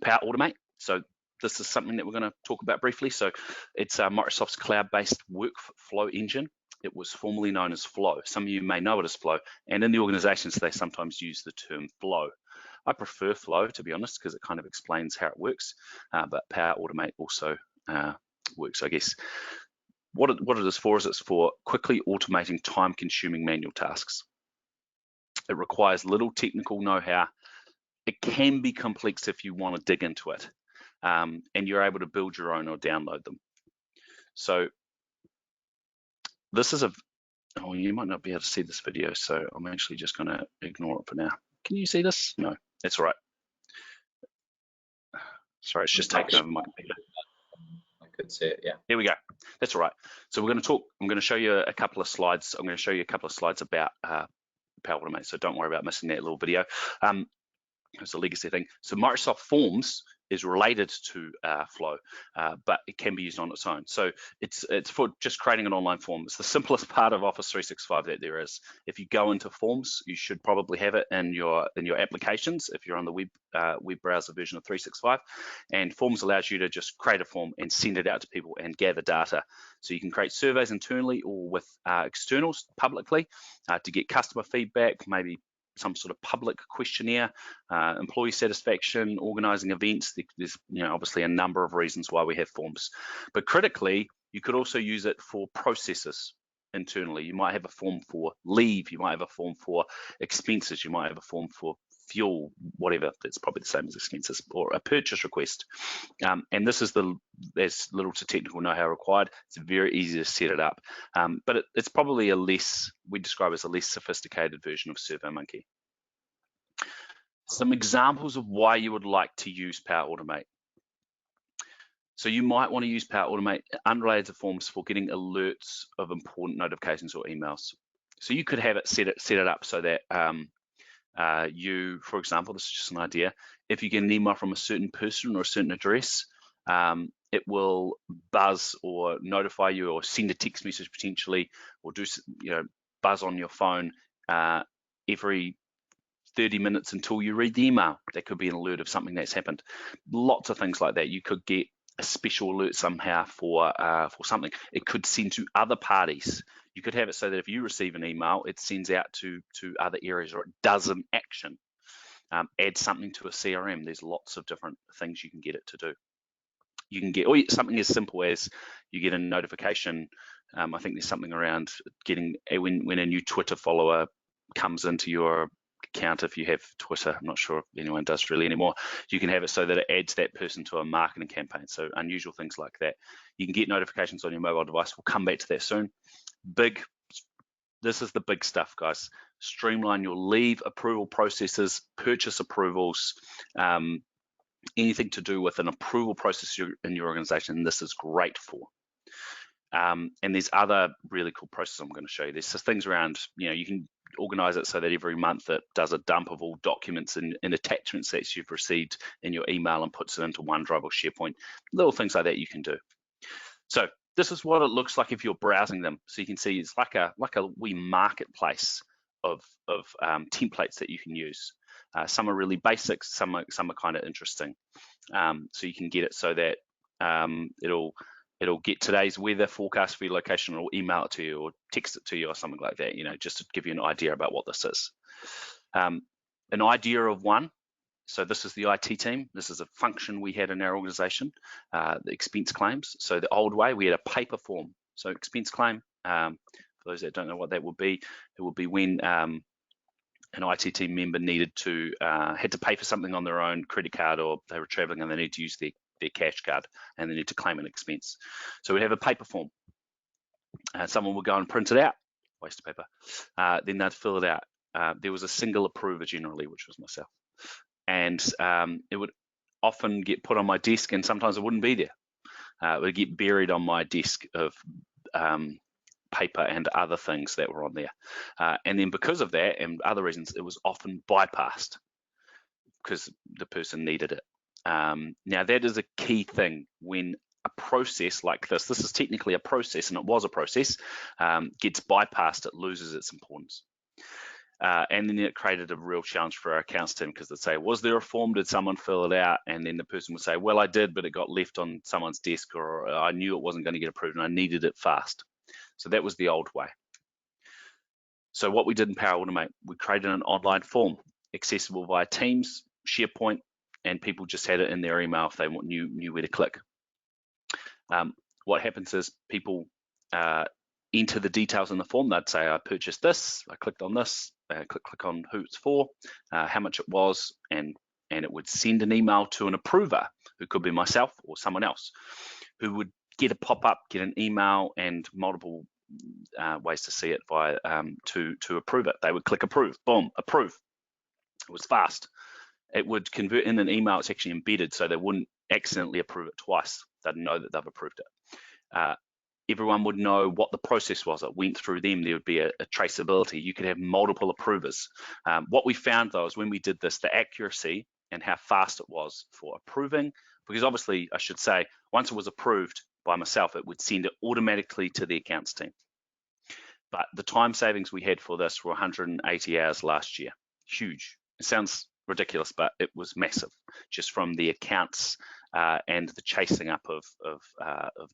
Power Automate. So this is something that we're going to talk about briefly. So it's Microsoft's cloud-based workflow engine. It was formerly known as Flow. Some of you may know it as Flow, and in the organizations, they sometimes use the term Flow. I prefer Flow, to be honest, because it kind of explains how it works, but Power Automate also works, I guess. What it is for is it's for quickly automating time-consuming manual tasks. It requires little technical know-how. It can be complex if you want to dig into it, and you're able to build your own or download them. So this is oh, you might not be able to see this video, so I'm actually just going to ignore it for now. Can you see this? No, that's all right. Sorry, it's just taken over my computer. I could see it, yeah. There we go. That's all right. So we're going to talk. I'm going to show you a couple of slides. I'm going to show you a couple of slides about Power Automate, so don't worry about missing that little video. It's a legacy thing. So Microsoft Forms is related to Flow, but it can be used on its own. So it's for just creating an online form. It's the simplest part of Office 365 that there is. If you go into Forms, you should probably have it in your applications if you're on the web browser version of 365. And Forms allows you to just create a form and send it out to people and gather data. So you can create surveys internally or with externals publicly to get customer feedback, maybe some sort of public questionnaire, employee satisfaction, organizing events. There's obviously a number of reasons why we have forms. But critically, you could also use it for processes internally. You might have a form for leave, you might have a form for expenses, you might have a form for fuel, whatever. That's probably the same as expenses, or a purchase request. And this is there's little to technical know-how required. It's very easy to set it up, but it's probably we describe as a less sophisticated version of SurveyMonkey. Some examples of why you would like to use Power Automate. So you might want to use Power Automate unrelated to forms for getting alerts of important notifications or emails. So you could have it set it up so that you, for example, this is just an idea, if you get an email from a certain person or a certain address, it will buzz or notify you or send a text message potentially, or do buzz on your phone every 30 minutes until you read the email. That could be an alert of something that's happened. Lots of things like that. You could get a special alert somehow for something. It could send to other parties. You could have it so that if you receive an email, it sends out to other areas, or it does an action. Add something to a CRM. There's lots of different things you can get it to do. You can get something as simple as you get a notification. I think there's something around getting when a new Twitter follower comes into your account. If you have Twitter, I'm not sure if anyone does really anymore, you can have it so that it adds that person to a marketing campaign. So unusual things like that. You can get notifications on your mobile device. We'll come back to that soon. This is the big stuff, guys. Streamline your leave approval processes, purchase approvals, anything to do with an approval process in your organization. This is great for. And there's other really cool processes I'm going to show you. There's things around, you can organize it so that every month it does a dump of all documents and attachments that you've received in your email and puts it into OneDrive or Sharepoint. Little things like that you can do. So this is what it looks like if you're browsing them. So you can see it's like a wee marketplace of templates that you can use. Some are really basic, some are kind of interesting. So you can get it so that it'll get today's weather forecast for your location, or email it to you, or text it to you, or something like that. Just to give you an idea about what this is. An idea of one. So this is the IT team. This is a function we had in our organization, the expense claims. So the old way, we had a paper form. So expense claim, for those that don't know what that would be, it would be when an IT team member had to pay for something on their own credit card, or they were traveling and they need to use their cash card and they need to claim an expense. So we'd have a paper form. Someone would go and print it out, waste of paper. Then they'd fill it out. There was a single approver generally, which was myself. And it would often get put on my desk, and sometimes it wouldn't be there. It would get buried on my desk of paper and other things that were on there. And then because of that and other reasons, it was often bypassed because the person needed it. Now that is a key thing when a process like this is technically a process, and it was a process, gets bypassed, it loses its importance. And then it created a real challenge for our accounts team, because they'd say, was there a form? Did someone fill it out? And then the person would say, well, I did, but it got left on someone's desk, or I knew it wasn't going to get approved and I needed it fast. So that was the old way. So what we did in Power Automate, we created an online form accessible via Teams, SharePoint, and people just had it in their email if they knew where to click. What happens is people enter the details in the form. They'd say, I purchased this, I clicked on this, click on who it's for, how much it was, and it would send an email to an approver, who could be myself or someone else, who would get a pop-up, get an email, and multiple ways to see it via to approve it. They would click approve, boom, approve. It was fast. It would convert in an email. It's actually embedded, so they wouldn't accidentally approve it twice. They'd know that they've approved it. Everyone would know what the process was. It went through them. There would be a traceability. You could have multiple approvers. What we found, though, is when we did this, the accuracy and how fast it was for approving, because obviously, I should say, once it was approved by myself, it would send it automatically to the accounts team. But the time savings we had for this were 180 hours last year. Huge. It sounds ridiculous, but it was massive, just from the accounts and the chasing up of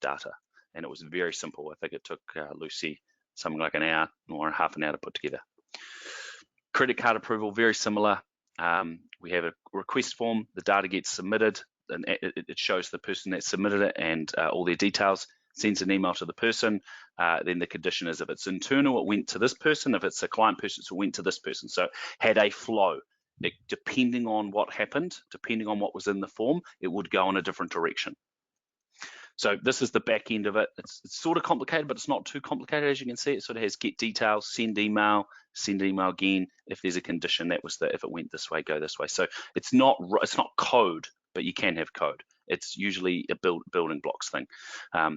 data. And it was very simple. I think it took Lucy something like an hour or half an hour to put together. Credit card approval, very similar. We have a request form. The data gets submitted, and it shows the person that submitted it and all their details, sends an email to the person. Then the condition is if it's internal, it went to this person. If it's a client person, it went to this person. So had a flow. Depending on what happened, depending on what was in the form, it would go in a different direction. So this is the back end of it. It's sort of complicated, but it's not too complicated. As you can see, it sort of has get details, send email again. If there's a condition, that was if it went this way, go this way. So it's not code, but you can have code. It's usually a building blocks thing.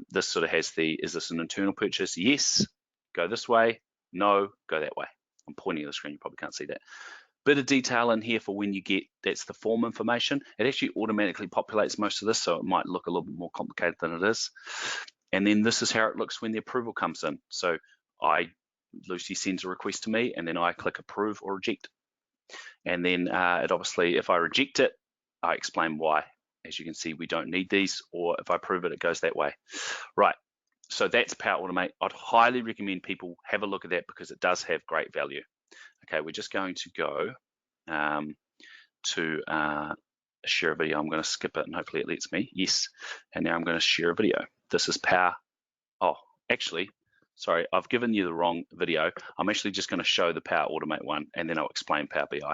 This sort of has is this an internal purchase? Yes, go this way. No, go that way. I'm pointing at the screen, you probably can't see that. Bit of detail in here for when you get, that's the form information. It actually automatically populates most of this, so it might look a little bit more complicated than it is. And then this is how it looks when the approval comes in. So Lucy sends a request to me, and then I click approve or reject. And then it obviously, if I reject it, I explain why. As you can see, we don't need these, or if I approve it, it goes that way. Right, so that's Power Automate. I'd highly recommend people have a look at that, because it does have great value. Okay, we're just going to go to share a video. I'm going to skip it and hopefully it lets me. Yes. And now I'm going to share a video. This is Power. Oh, actually, sorry, I've given you the wrong video. I'm actually just going to show the Power Automate one and then I'll explain Power BI. A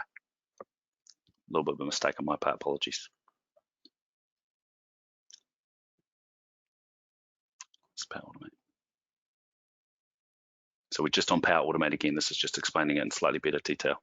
little bit of a mistake on my part, apologies. It's Power Automate. So we're just on Power Automate again. This is just explaining it in slightly better detail.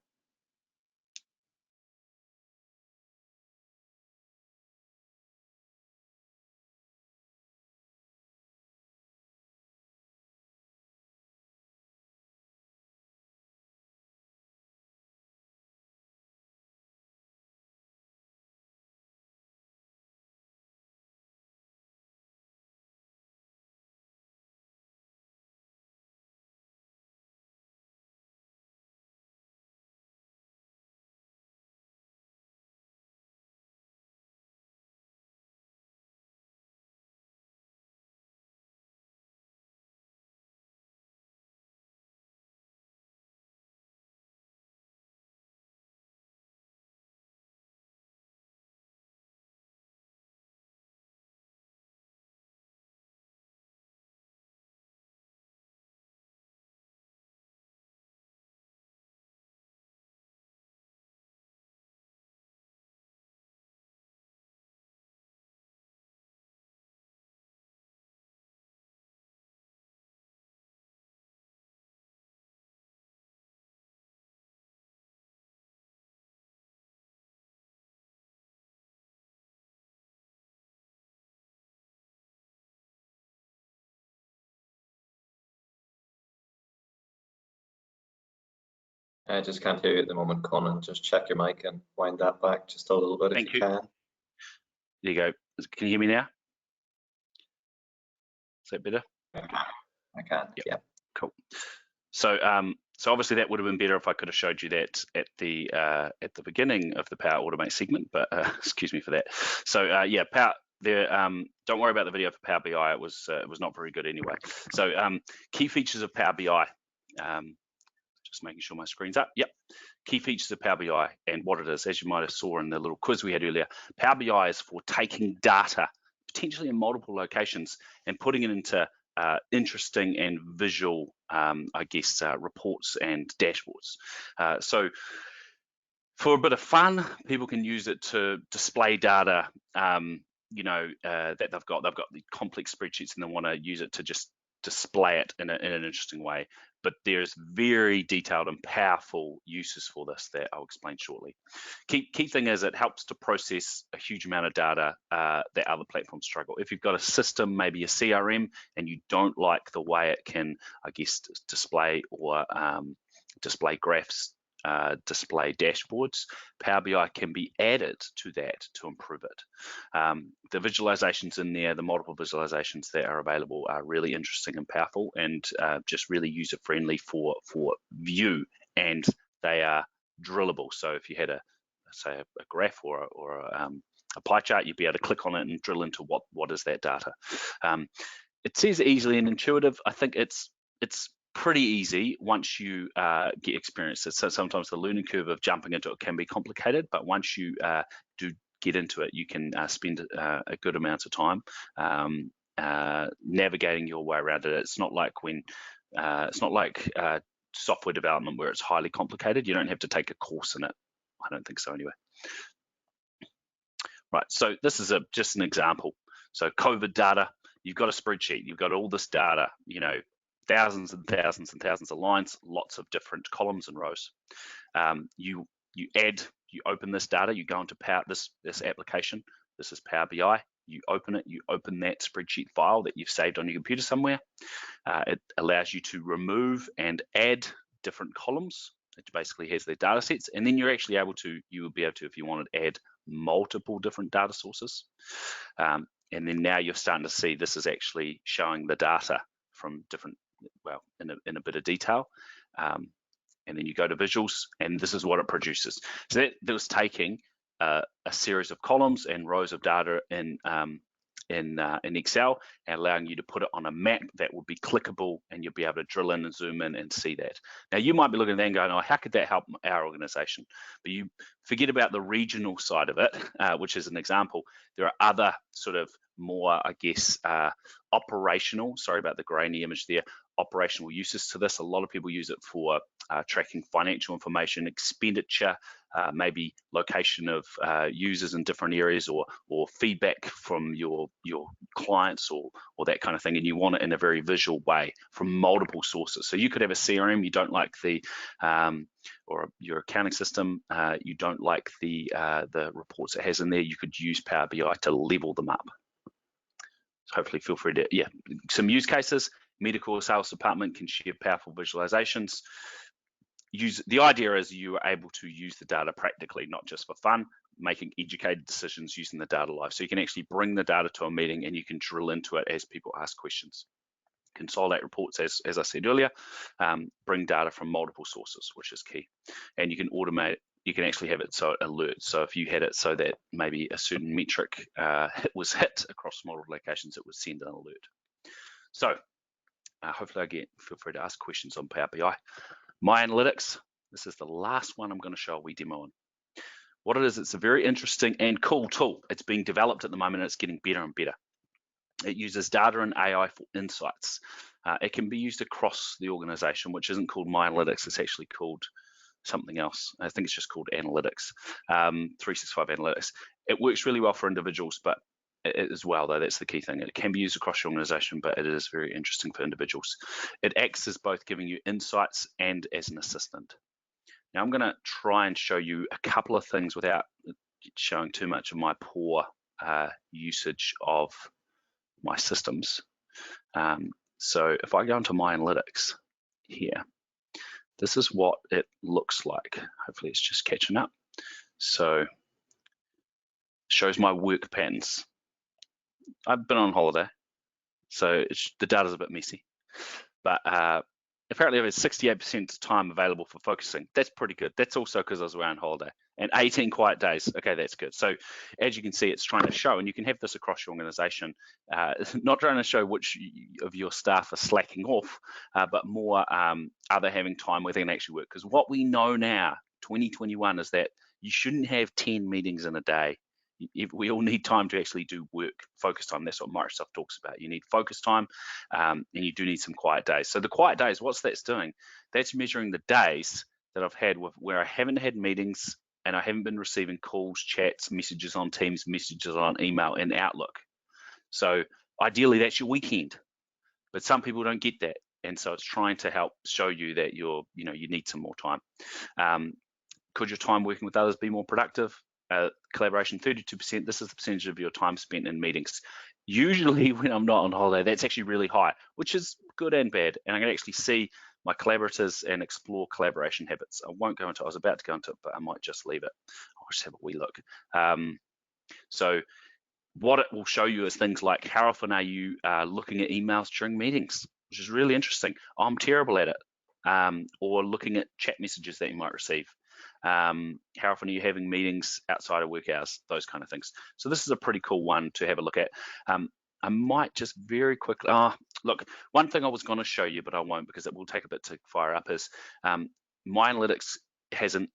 I just can't hear you at the moment, Conan. Just check your mic and wind that back just a little bit if you can. There you go. Can you hear me now? Is that better? I can. Yep. Yeah. Cool. So, so obviously that would have been better if I could have showed you that at the beginning of the Power Automate segment, but excuse me for that. So yeah, Power. There, don't worry about the video for Power BI. It was not very good anyway. So key features of Power BI. Just making sure my screen's up. Yep. Key features of Power BI and what it is, as you might have saw in the little quiz we had earlier. Power BI is for taking data, potentially in multiple locations, and putting it into interesting and visual, I guess, reports and dashboards. So for a bit of fun, people can use it to display data, you know, that they've got the complex spreadsheets and they want to use it to just display it in an interesting way. But there's very detailed and powerful uses for this that I'll explain shortly. Key thing is it helps to process a huge amount of data that other platforms struggle. If you've got a system, maybe a CRM, and you don't like the way it can, I guess, display or display graphs, display dashboards, Power BI can be added to that to improve it. The visualizations in there, the multiple visualizations that are available are really interesting and powerful and just really user-friendly for view, and they are drillable. So if you had say a graph or a pie chart, you'd be able to click on it and drill into what is that data. It says easily and intuitive. I think it's pretty easy once you get experience. So sometimes the learning curve of jumping into it can be complicated, but once you do get into it, you can spend a good amount of time navigating your way around it. It's not like software development where it's highly complicated. You don't have to take a course in it. I don't think so anyway. Right, so this is just an example. So COVID data, you've got a spreadsheet, you've got all this data, you know, thousands and thousands and thousands of lines, lots of different columns and rows. You open this data, you go into this application. This is Power BI. You open it, you open that spreadsheet file that you've saved on your computer somewhere. It allows you to remove and add different columns. It basically has their data sets, and then you will be able to, if you wanted, add multiple different data sources. And then now you're starting to see this is actually showing the data from different, well, in a bit of detail. And then you go to visuals, and this is what it produces. So that was taking a series of columns and rows of data in Excel, and allowing you to put it on a map that will be clickable, and you'll be able to drill in and zoom in and see that. Now, you might be looking at that and going, oh, how could that help our organization? But you forget about the regional side of it, which is an example. There are other sort of more, I guess, operational, sorry about the grainy image there, operational uses to this. A lot of people use it for tracking financial information, expenditure, maybe location of users in different areas, or feedback from your clients, or that kind of thing, and you want it in a very visual way from multiple sources. So you could have a CRM, you don't like the or your accounting system, you don't like the reports it has in there, you could use Power BI to level them up. So hopefully feel free to, some use cases. Medical or sales department can share powerful visualizations. The idea is you are able to use the data practically, not just for fun, making educated decisions using the data live. So you can actually bring the data to a meeting and you can drill into it as people ask questions. Consolidate reports, as I said earlier, bring data from multiple sources, which is key. And you can automate it. You can actually have it so it alerts. So if you had it so that maybe a certain metric was hit across multiple locations, it would send an alert. So hopefully feel free to ask questions on Power BI. Myanalytics, this is the last one I'm going to show a wee demo on. What it is, it's a very interesting and cool tool. It's being developed at the moment and it's getting better and better. It uses data and AI for insights. It can be used across the organization, which isn't called Myanalytics, it's actually called something else. I think it's just called Analytics, 365 Analytics. It works really well for individuals, but as well, though, that's the key thing. It can be used across your organization, but it is very interesting for individuals. It acts as both giving you insights and as an assistant. Now, I'm going to try and show you a couple of things without showing too much of my poor usage of my systems. So if I go into Myanalytics here, this is what it looks like. Hopefully it's just catching up. So it shows my work patterns. I've been on holiday, so the data's a bit messy, but apparently I have 68% time available for focusing. That's pretty good. That's also because I was away on holiday, and 18 quiet days. Okay, that's good. So as you can see, it's trying to show, and you can have this across your organization, not trying to show which of your staff are slacking off, but more are they having time where they can actually work. Because what we know now, 2021, is that you shouldn't have 10 meetings in a day. We all need time to actually do work, focus time. That's what Microsoft talks about. You need focus time, and you do need some quiet days. So the quiet days, what's that's doing? That's measuring the days that I've had where I haven't had meetings and I haven't been receiving calls, chats, messages on Teams, messages on email and Outlook. So ideally, that's your weekend. But some people don't get that, and so it's trying to help show you that you need some more time. Could your time working with others be more productive? Collaboration, 32%. This is the percentage of your time spent in meetings. Usually when I'm not on holiday, that's actually really high, which is good and bad. And I can actually see my collaborators and explore collaboration habits. I won't go into it. I was about to go into it, but I might just leave it. I'll just have a wee look. So what it will show you is things like how often are you looking at emails during meetings, which is really interesting. I'm terrible at it. Or looking at chat messages that you might receive. How often are you having meetings outside of work hours, those kind of things. So this is a pretty cool one to have a look at. I might just very quickly, look, one thing I was going to show you, but I won't because it will take a bit to fire up, is Myanalytics has an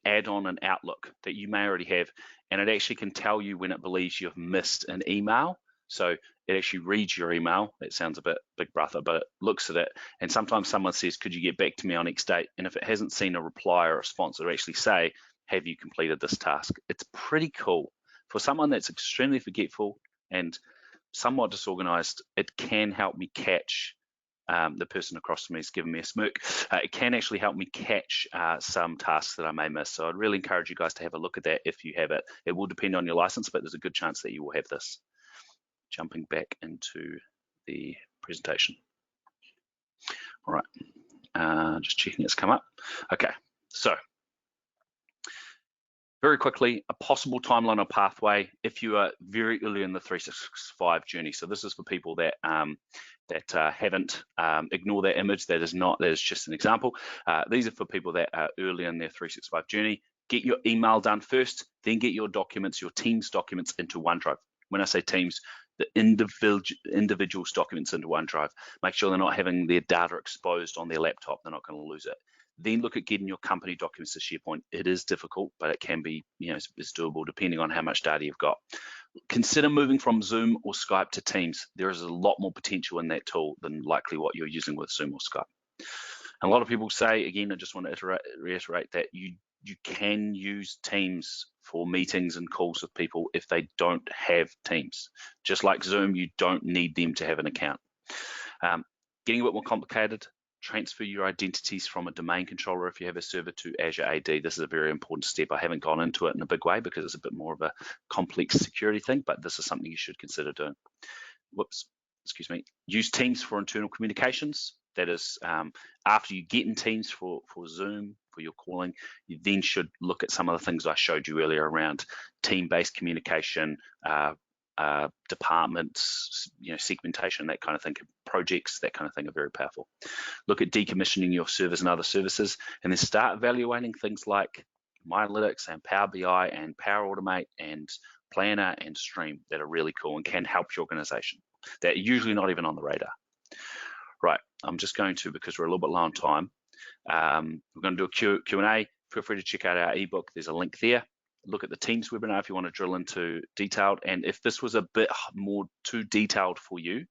add-on in Outlook that you may already have, and it actually can tell you when it believes you've missed an email. So it actually reads your email. It sounds a bit big brother, but it looks at it. And sometimes someone says, could you get back to me on X date? And if it hasn't seen a reply or a response, it'll actually say, have you completed this task? It's pretty cool. For someone that's extremely forgetful and somewhat disorganized, it can help me catch, the person across from me is giving me a smirk. It can actually help me catch some tasks that I may miss. So I'd really encourage you guys to have a look at that if you have it. It will depend on your license, but there's a good chance that you will have this. Jumping back into the presentation. All right, just checking it's come up. Okay, so very quickly, a possible timeline or pathway if you are very early in the 365 journey. So this is for people that haven't, ignore that image. That is just an example. These are for people that are early in their 365 journey. Get your email done first, then get your documents, your Teams documents into OneDrive. When I say Teams, the individual's documents into OneDrive. Make sure they're not having their data exposed on their laptop. They're not going to lose it. Then look at getting your company documents to SharePoint. It is difficult, but it can be, it's doable depending on how much data you've got. Consider moving from Zoom or Skype to Teams. There is a lot more potential in that tool than likely what you're using with Zoom or Skype. And a lot of people say, again, I just want to reiterate that you can use Teams for meetings and calls with people if they don't have Teams. Just like Zoom, you don't need them to have an account. Getting a bit more complicated, transfer your identities from a domain controller if you have a server to Azure AD. This is a very important step. I haven't gone into it in a big way because it's a bit more of a complex security thing, but this is something you should consider doing. Whoops, excuse me. Use Teams for internal communications. That is, after you get in Teams for Zoom, for your calling, you then should look at some of the things I showed you earlier around team-based communication, departments, segmentation, that kind of thing, projects, that kind of thing are very powerful. Look at decommissioning your servers and other services, and then start evaluating things like Myanalytics and Power BI and Power Automate and Planner and Stream that are really cool and can help your organization. They're usually not even on the radar. Right, I'm just going to, because we're a little bit low on time, we're going to do a Q&A. Feel free to check out our ebook. There's a link there. Look at the Teams webinar if you want to drill into detailed. And if this was a bit more too detailed for you,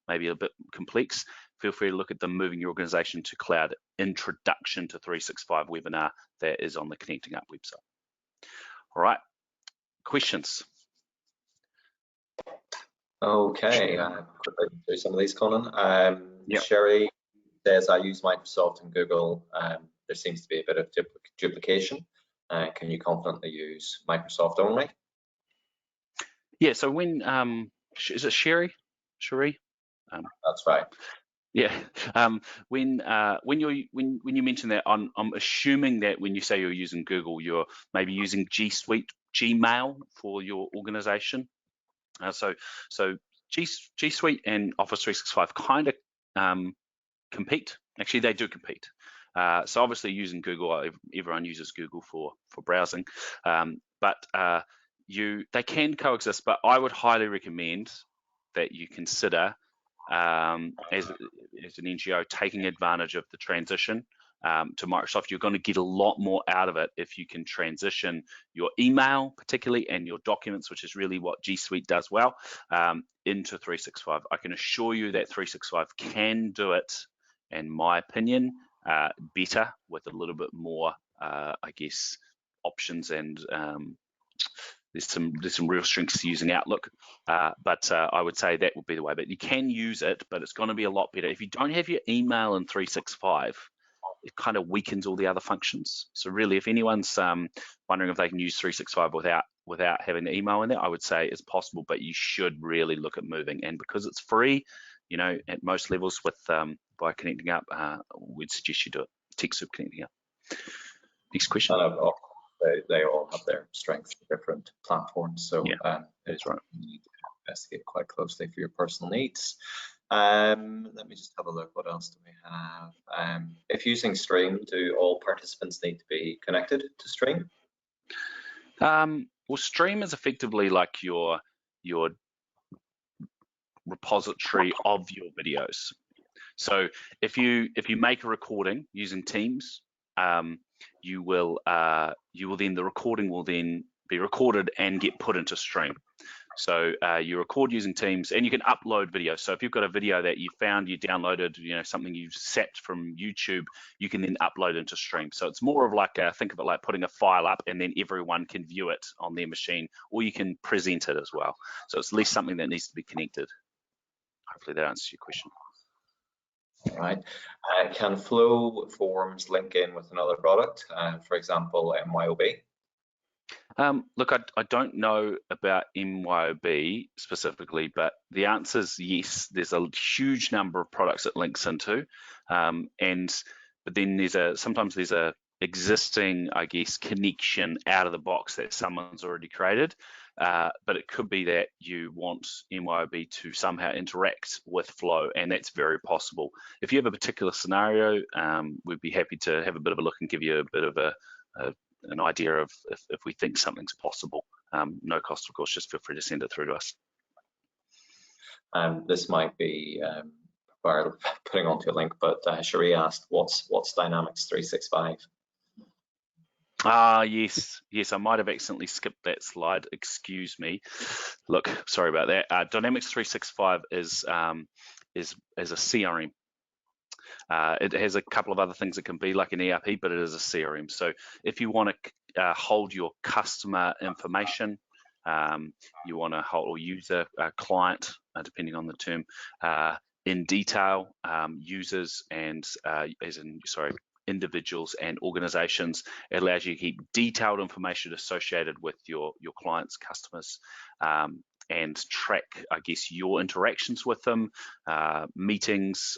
maybe a bit complex, feel free to look at the Moving Your Organization to Cloud Introduction to 365 webinar that is on the Connecting Up website. All right, questions? Okay, quickly do some of these, Colin. Sherry says, I use Microsoft and Google. There seems to be a bit of duplication. Can you confidently use Microsoft only? Yeah, so when, is it Sherry? That's right. Yeah, when you mention that, I'm assuming that when you say you're using Google, you're maybe using G Suite, Gmail for your organization. So G Suite and Office 365 kind of compete. Actually, they do compete. So obviously using Google, everyone uses Google for browsing, but they can coexist. But I would highly recommend that you consider as an NGO taking advantage of the transition to Microsoft. You're going to get a lot more out of it if you can transition your email, particularly, and your documents, which is really what G Suite does well, into 365. I can assure you that 365 can do it, in my opinion, better with a little bit more, I guess, options, and there's some real strengths to using Outlook, but I would say that would be the way. But you can use it, but it's going to be a lot better. If you don't have your email in 365, it kind of weakens all the other functions. So really, if anyone's wondering if they can use 365 without having the email in there, I would say it's possible, but you should really look at moving. And because it's free, at most levels with by Connecting Up, we'd suggest you do it. TechSoup Connecting Up. Next question. They all have their strengths for different platforms, so yeah, it's right. You need to investigate quite closely for your personal needs. Let me just have a look. What else do we have? If using Stream, do all participants need to be connected to Stream? Well, Stream is effectively like your repository of your videos. So if you make a recording using Teams, you will then, the recording will then be recorded and get put into Stream. So you record using Teams, and you can upload video. So if you've got a video that you found, you downloaded, something you've set from YouTube, you can then upload into Stream. So it's more of like, think of it like putting a file up, and then everyone can view it on their machine, or you can present it as well. So it's less something that needs to be connected. Hopefully that answers your question. All right. Can Flow Forms link in with another product, for example, MYOB? Look, I don't know about MYOB specifically, but the answer is yes. There's a huge number of products it links into, but then sometimes there's a existing, I guess, connection out of the box that someone's already created. But it could be that you want MYOB to somehow interact with Flow, and that's very possible. If you have a particular scenario, we'd be happy to have a bit of a look and give you a bit of an idea of if we think something's possible. No cost, of course, just feel free to send it through to us. This might be required putting onto a link, but Cherie asked, what's Dynamics 365? Yes, I might have accidentally skipped that slide. Excuse me. Look, sorry about that. Dynamics 365 is a CRM. It has a couple of other things it can be, like an ERP, but it is a CRM. So if you want to hold your customer information, you want to hold or use a client, depending on the term, in detail, users and individuals and organizations. It allows you to keep detailed information associated with your clients, customers, and track, I guess, your interactions with them, meetings,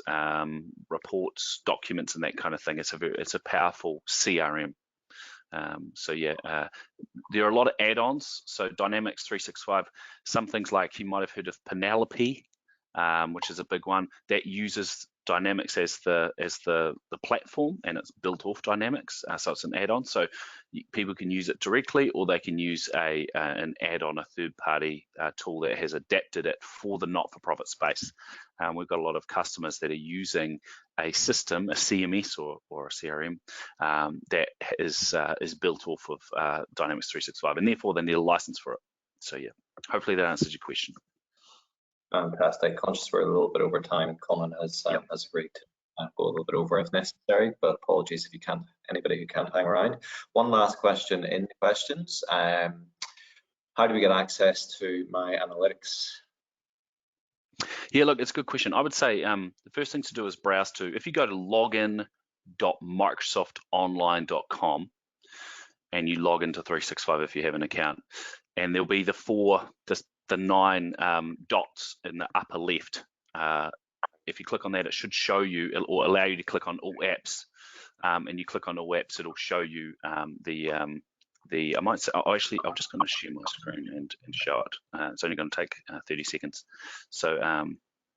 reports, documents, and that kind of thing. It's a powerful CRM. So yeah, there are a lot of add-ons. So Dynamics 365, some things like you might have heard of Penelope, which is a big one that uses Dynamics as the platform, and it's built off Dynamics, so it's an add-on. So people can use it directly, or they can use an add-on, a third-party tool that has adapted it for the not-for-profit space. We've got a lot of customers that are using a system, a CMS or a CRM, that is built off of Dynamics 365, and therefore they need a license for it. So yeah, hopefully that answers your question. Fantastic. Conscious we're a little bit over time. Colin has agreed to go a little bit over if necessary, but apologies if anybody who can't hang around. One last question in the questions. How do we get access to Myanalytics? Yeah, look, it's a good question. I would say the first thing to do is browse to, if you go to login.microsoftonline.com and you log into 365 if you have an account, and there'll be the 9 dots in the upper left. If you click on that, it should show you or allow you to click on all apps, and you click on all apps, it'll show you I might say, I'm just going to share my screen and show it. It's only going to take 30 seconds. So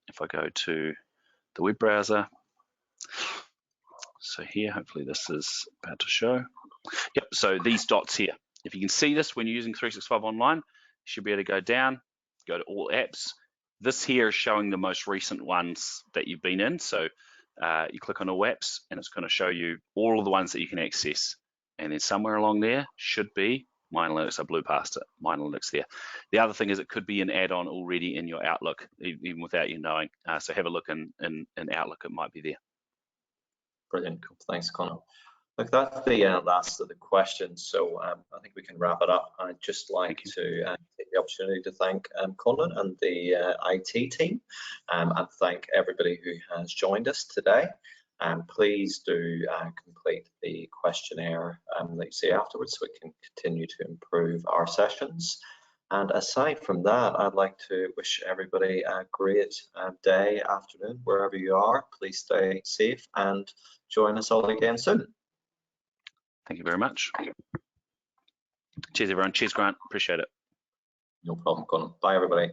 if I go to the web browser, so here, hopefully this is about to show. Yep, so these dots here, if you can see this when you're using 365 Online, you should be able to go down, go to all apps. This here is showing the most recent ones that you've been in. So you click on all apps and it's going to show you all of the ones that you can access. And then somewhere along there should be Myanalytics. I blew past it, Myanalytics there. The other thing is it could be an add-on already in your Outlook, even without you knowing. So have a look in Outlook, it might be there. Brilliant, cool. Thanks, Conor. Look, that's the last of the questions, so I think we can wrap it up. I'd just like to take the opportunity to thank Conor and the IT team, and thank everybody who has joined us today. Please do complete the questionnaire that you see afterwards, so we can continue to improve our sessions. And aside from that, I'd like to wish everybody a great day, afternoon, wherever you are. Please stay safe and join us all again soon. Thank you very much. Cheers, everyone. Cheers, Grant. Appreciate it. No problem, Colin. Bye, everybody.